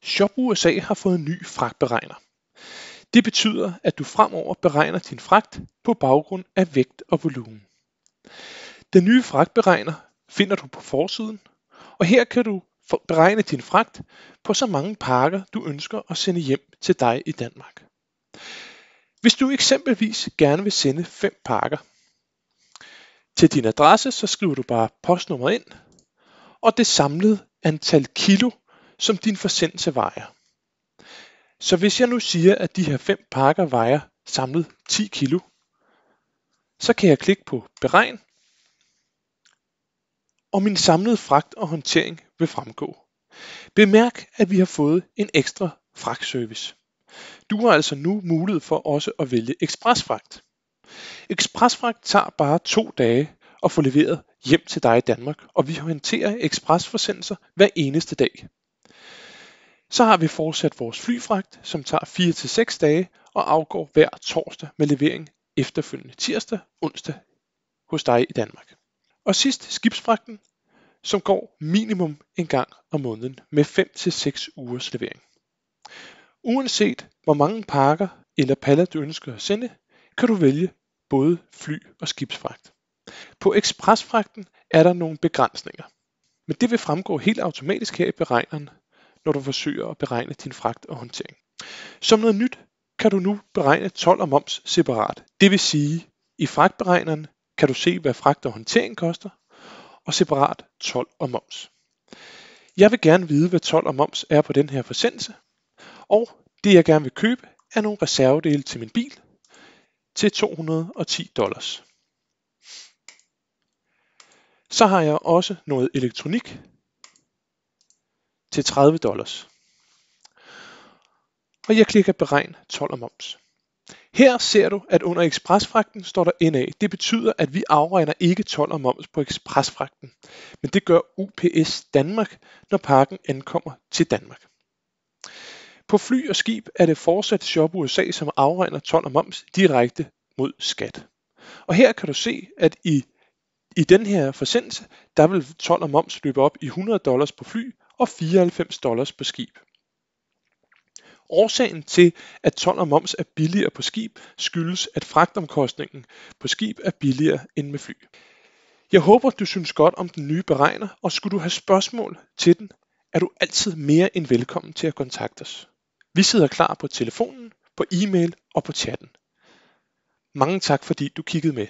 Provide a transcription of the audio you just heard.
Shop USA har fået en ny fragtberegner. Det betyder, at du fremover beregner din fragt på baggrund af vægt og volumen. Den nye fragtberegner finder du på forsiden, og her kan du beregne din fragt på så mange pakker, du ønsker at sende hjem til dig i Danmark. Hvis du eksempelvis gerne vil sende 5 pakker til din adresse, så skriver du bare postnummer ind, og det samlede antal kilo, som din forsendelse vejer. Så hvis jeg nu siger, at de her 5 pakker vejer samlet 10 kilo, så kan jeg klikke på beregn, og min samlede fragt og håndtering vil fremgå. Bemærk, at vi har fået en ekstra fragtservice. Du har altså nu mulighed for også at vælge ekspresfragt. Ekspresfragt tager bare 2 dage at få leveret hjem til dig i Danmark, og vi håndterer ekspresforsendelser hver eneste dag. Så har vi fortsat vores flyfragt, som tager 4 til 6 dage og afgår hver torsdag med levering efterfølgende tirsdag, onsdag hos dig i Danmark. Og sidst skibsfragten, som går minimum en gang om måneden med 5 til 6 ugers levering. Uanset hvor mange pakker eller paller du ønsker at sende, kan du vælge både fly- og skibsfragt. På ekspresfragten er der nogle begrænsninger, men det vil fremgå helt automatisk her i beregneren, når du forsøger at beregne din fragt og håndtering. Som noget nyt kan du nu beregne told og moms separat. Det vil sige, i fragtberegneren kan du se, hvad fragt og håndtering koster, og separat told og moms. Jeg vil gerne vide, hvad told og moms er på den her forsendelse, og det jeg gerne vil købe er nogle reservedele til min bil til $210. Så har jeg også noget elektronik til $30. Og jeg klikker beregn told og moms. Her ser du, at under ekspresfragten står der NA. Det betyder, at vi afregner ikke told og moms på ekspresfragten, men det gør UPS Danmark, når pakken ankommer til Danmark. På fly og skib er det fortsat Shop USA, som afregner told og moms direkte mod skat. Og her kan du se, at i den her forsendelse, der vil told og moms løbe op i $100 på fly og $94 på skib. Årsagen til, at told og moms er billigere på skib, skyldes, at fragtomkostningen på skib er billigere end med fly. Jeg håber, du synes godt om den nye beregner, og skulle du have spørgsmål til den, er du altid mere end velkommen til at kontakte os. Vi sidder klar på telefonen, på e-mail og på chatten. Mange tak, fordi du kiggede med.